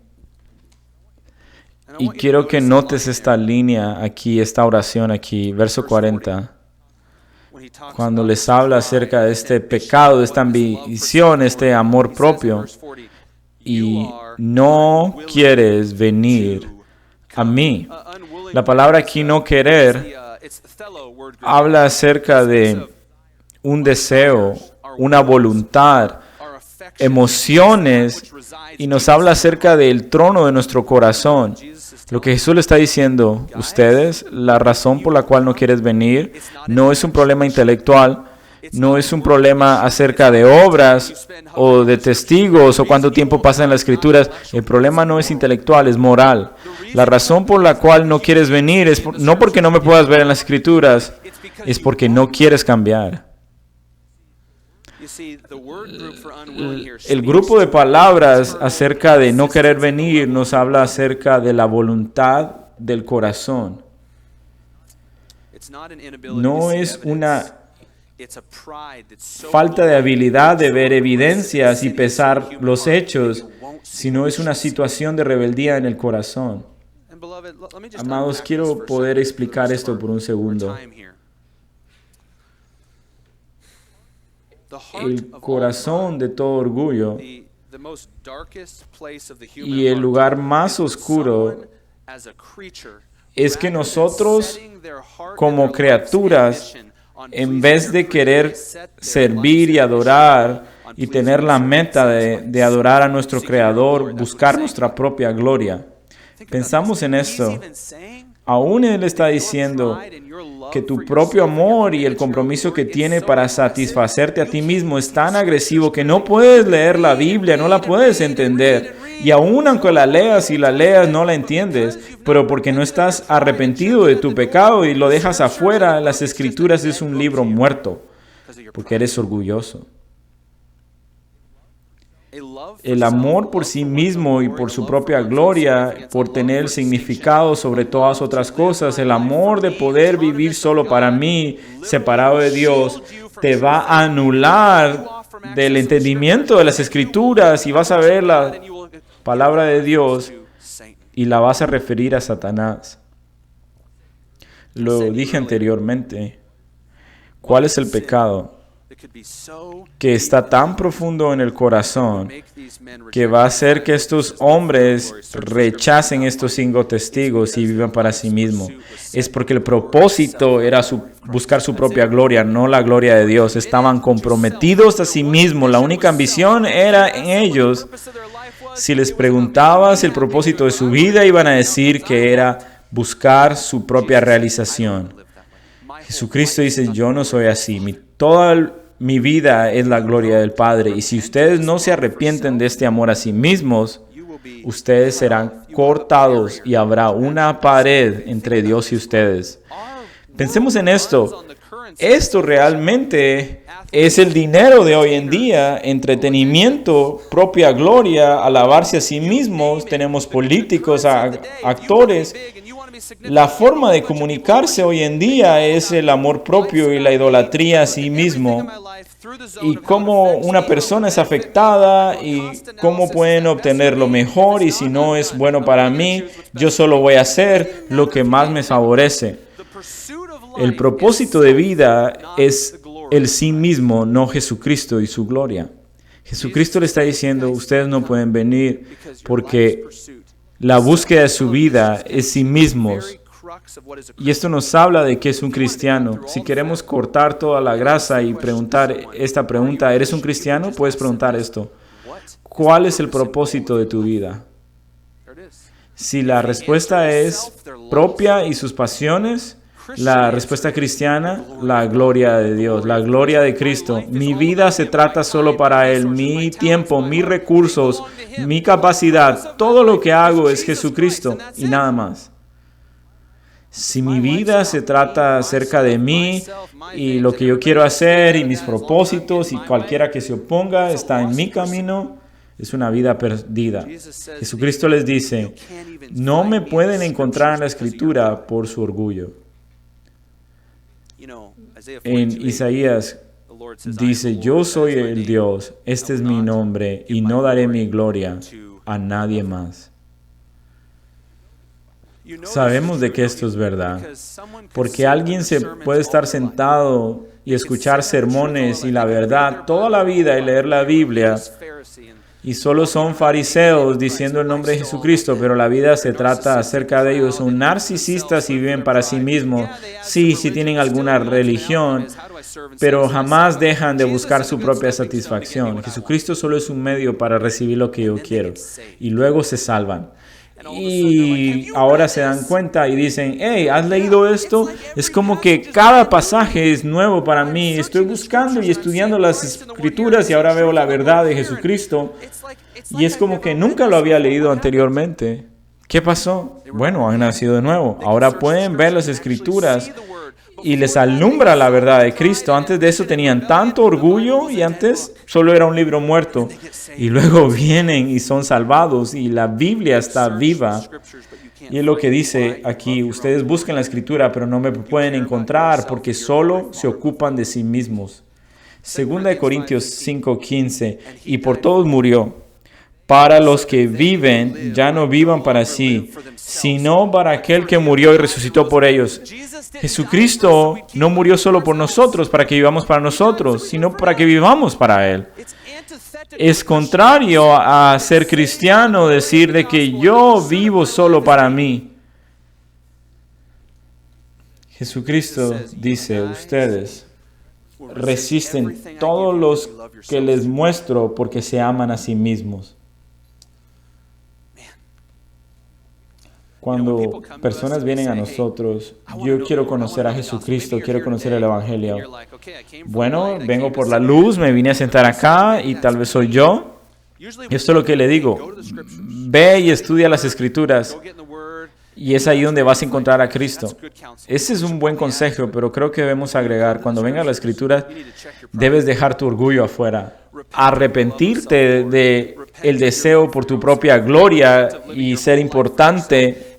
Y quiero que notes esta línea aquí, esta oración aquí, verso 40. Cuando les habla acerca de este pecado, de esta ambición, este amor propio, y no quieres venir a mí. La palabra aquí no querer habla acerca de un deseo, una voluntad, emociones, y nos habla acerca del trono de nuestro corazón. Lo que Jesús le está diciendo, ustedes, la razón por la cual no quieres venir no es un problema intelectual, No es un problema acerca de obras o de testigos o cuánto tiempo pasa en las escrituras. El problema no es intelectual, es moral. La razón por la cual no quieres venir es no porque no me puedas ver en las escrituras, es porque no quieres cambiar. El grupo de palabras acerca de no querer venir nos habla acerca de la voluntad del corazón. No es una falta de habilidad de ver evidencias y pesar los hechos, sino es una situación de rebeldía en el corazón. Amados, quiero poder explicar esto por un segundo. El corazón de todo orgullo y el lugar más oscuro es que nosotros, como criaturas, en vez de querer servir y adorar y tener la meta de adorar a nuestro Creador, buscar nuestra propia gloria. Pensamos en esto. Aún Él está diciendo que tu propio amor y el compromiso que tiene para satisfacerte a ti mismo es tan agresivo que no puedes leer la Biblia, no la puedes entender. Y aún aunque la leas y la leas, no la entiendes. Pero porque no estás arrepentido de tu pecado y lo dejas afuera, las Escrituras es un libro muerto. Porque eres orgulloso. El amor por sí mismo y por su propia gloria, por tener significado sobre todas otras cosas, el amor de poder vivir solo para mí, separado de Dios, te va a anular del entendimiento de las Escrituras y vas a ver la palabra de Dios y la vas a referir a Satanás. Lo dije anteriormente. ¿Cuál es el pecado? Que está tan profundo en el corazón que va a hacer que estos hombres rechacen estos 5 testigos y vivan para sí mismos. Es porque el propósito era buscar su propia gloria, no la gloria de Dios. Estaban comprometidos a sí mismos. La única ambición era en ellos. Si les preguntabas el propósito de su vida, iban a decir que era buscar su propia realización. Jesucristo dice, yo no soy así. Toda mi vida es la gloria del Padre. Y si ustedes no se arrepienten de este amor a sí mismos, ustedes serán cortados y habrá una pared entre Dios y ustedes. Pensemos en esto. Esto realmente es el dinero de hoy en día. Entretenimiento, propia gloria, alabarse a sí mismos. Tenemos políticos, actores. La forma de comunicarse hoy en día es el amor propio y la idolatría a sí mismo. Y cómo una persona es afectada y cómo pueden obtener lo mejor, y si no es bueno para mí, yo solo voy a hacer lo que más me favorece. El propósito de vida es el sí mismo, no Jesucristo y su gloria. Jesucristo le está diciendo, ustedes no pueden venir porque la búsqueda de su vida es sí mismos. Y esto nos habla de que es un cristiano. Si queremos cortar toda la grasa y preguntar esta pregunta, ¿eres un cristiano? Puedes preguntar esto. ¿Cuál es el propósito de tu vida? Si la respuesta es propia y sus pasiones, la respuesta cristiana, la gloria de Dios, la gloria de Cristo. Mi vida se trata solo para Él, mi tiempo, mis recursos, mi capacidad, todo lo que hago es Jesucristo y nada más. Si mi vida se trata acerca de mí y lo que yo quiero hacer y mis propósitos y cualquiera que se oponga está en mi camino, es una vida perdida. Jesucristo les dice, no me pueden encontrar en la Escritura por su orgullo. En Isaías dice, yo soy el Dios, este es mi nombre, y no daré mi gloria a nadie más. Sabemos de que esto es verdad, porque alguien se puede estar sentado y escuchar sermones y la verdad toda la vida y leer la Biblia, y solo son fariseos diciendo el nombre de Jesucristo, pero la vida se trata acerca de ellos. Son narcisistas y viven para sí mismos. Sí tienen alguna religión, pero jamás dejan de buscar su propia satisfacción. Jesucristo solo es un medio para recibir lo que yo quiero. Y luego se salvan. Y ahora se dan cuenta y dicen, hey, ¿has leído esto? Es como que cada pasaje es nuevo para mí. Estoy buscando y estudiando las escrituras y ahora veo la verdad de Jesucristo. Y es como que nunca lo había leído anteriormente. ¿Qué pasó? Bueno, han nacido de nuevo. Ahora pueden ver las escrituras y les alumbra la verdad de Cristo. Antes de eso tenían tanto orgullo y antes solo era un libro muerto. Y luego vienen y son salvados y la Biblia está viva. Y es lo que dice aquí, ustedes buscan la escritura pero no me pueden encontrar porque solo se ocupan de sí mismos. Segunda de Corintios 5:15, y por todos murió, para los que viven, ya no vivan para sí, sino para aquel que murió y resucitó por ellos. Jesucristo no murió solo por nosotros, para que vivamos para nosotros, sino para que vivamos para Él. Es contrario a ser cristiano decir de que yo vivo solo para mí. Jesucristo dice, ustedes resisten todos los que les muestro porque se aman a sí mismos. Cuando personas vienen a nosotros, yo quiero conocer a Jesucristo, quiero conocer el Evangelio. Bueno, vengo por la luz, me vine a sentar acá y tal vez soy yo. Esto es lo que le digo. Ve y estudia las Escrituras y es ahí donde vas a encontrar a Cristo. Ese es un buen consejo, pero creo que debemos agregar, cuando venga la Escritura, debes dejar tu orgullo afuera. Arrepentirte de el deseo por tu propia gloria y ser importante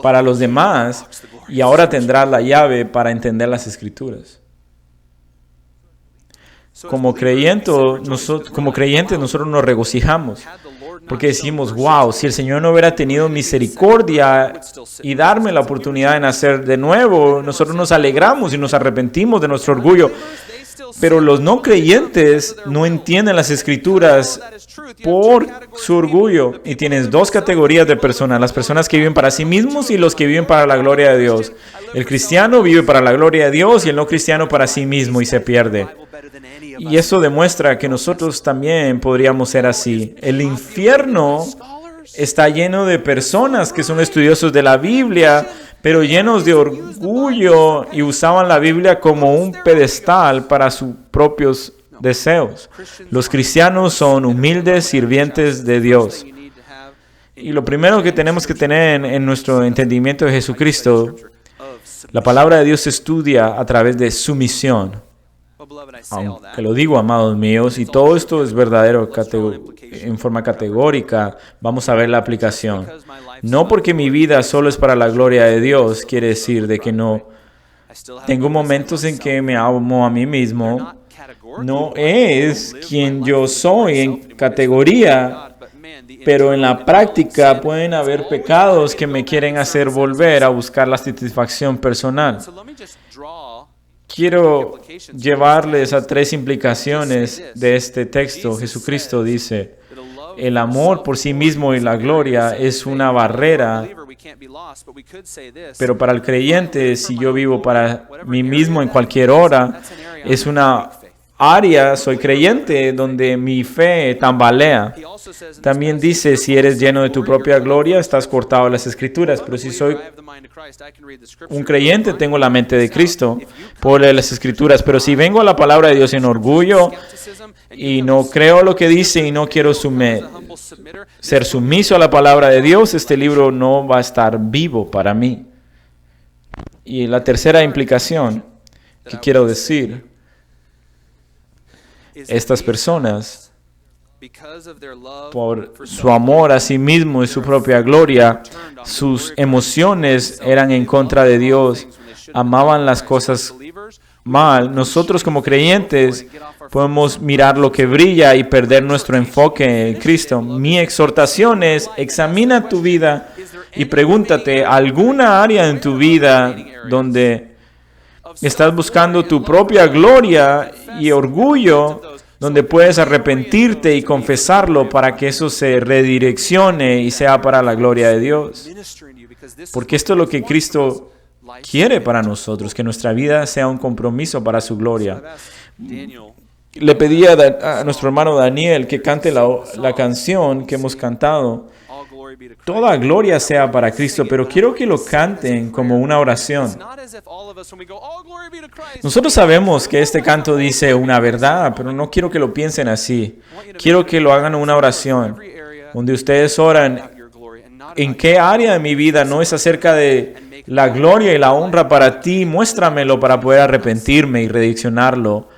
para los demás, y ahora tendrás la llave para entender las Escrituras. Como creyentes, nosotros nos regocijamos porque decimos, wow, si el Señor no hubiera tenido misericordia y darme la oportunidad de nacer de nuevo, nosotros nos alegramos y nos arrepentimos de nuestro orgullo. Pero los no creyentes no entienden las Escrituras por su orgullo. Y tienes dos categorías de personas: las personas que viven para sí mismos y los que viven para la gloria de Dios. El cristiano vive para la gloria de Dios y el no cristiano para sí mismo y se pierde. Y eso demuestra que nosotros también podríamos ser así. El infierno está lleno de personas que son estudiosos de la Biblia, pero llenos de orgullo y usaban la Biblia como un pedestal para sus propios deseos. Los cristianos son humildes sirvientes de Dios. Y lo primero que tenemos que tener en nuestro entendimiento de Jesucristo, la palabra de Dios se estudia a través de sumisión. Aunque lo digo, amados míos, y todo esto es verdadero en forma categórica, vamos a ver la aplicación. No porque mi vida solo es para la gloria de Dios, quiere decir de que no. Tengo momentos en que me amo a mí mismo. No es quien yo soy en categoría, pero en la práctica pueden haber pecados que me quieren hacer volver a buscar la satisfacción personal. Quiero llevarles a 3 implicaciones de este texto. Jesucristo dice, el amor por sí mismo y la gloria es una barrera, pero para el creyente, si yo vivo para mí mismo en cualquier hora, es una área, soy creyente, donde mi fe tambalea. También dice, si eres lleno de tu propia gloria, estás cortado de las Escrituras. Pero si soy un creyente, tengo la mente de Cristo, puedo leer las Escrituras. Pero si vengo a la palabra de Dios en orgullo y no creo lo que dice y no quiero ser sumiso a la palabra de Dios, este libro no va a estar vivo para mí. Y la tercera implicación que quiero decir: estas personas, por su amor a sí mismo y su propia gloria, sus emociones eran en contra de Dios, amaban las cosas mal. Nosotros como creyentes podemos mirar lo que brilla y perder nuestro enfoque en Cristo. Mi exhortación es: examina tu vida y pregúntate, ¿alguna área en tu vida donde estás buscando tu propia gloria y orgullo, donde puedes arrepentirte y confesarlo para que eso se redireccione y sea para la gloria de Dios? Porque esto es lo que Cristo quiere para nosotros, que nuestra vida sea un compromiso para su gloria. Le pedí a nuestro hermano Daniel que cante la canción que hemos cantado. toda gloria sea para Cristo, pero quiero que lo canten como una oración. Nosotros sabemos que este canto dice una verdad, pero no quiero que lo piensen así. Quiero que lo hagan una oración, donde ustedes oran, ¿en qué área de mi vida no es acerca de la gloria y la honra para ti? Muéstramelo para poder arrepentirme y redireccionarlo.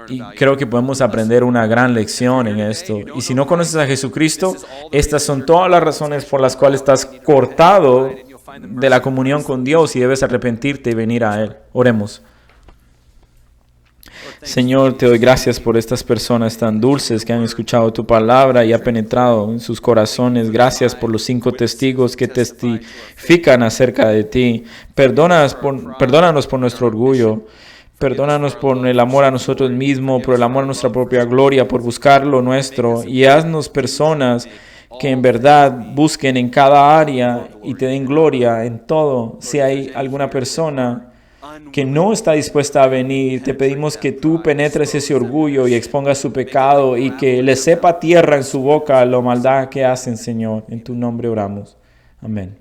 Y creo que podemos aprender una gran lección en esto. Y si no conoces a Jesucristo, estas son todas las razones por las cuales estás cortado de la comunión con Dios y debes arrepentirte y venir a Él. Oremos. Señor, te doy gracias por estas personas tan dulces que han escuchado tu palabra y ha penetrado en sus corazones. Gracias por los 5 testigos que testifican acerca de ti. Perdónanos por nuestro orgullo. Perdónanos por el amor a nosotros mismos, por el amor a nuestra propia gloria, por buscar lo nuestro. Y haznos personas que en verdad busquen en cada área y te den gloria en todo. Si hay alguna persona que no está dispuesta a venir, te pedimos que tú penetres ese orgullo y expongas su pecado y que le sepa tierra en su boca la maldad que hacen, Señor. En tu nombre oramos. Amén.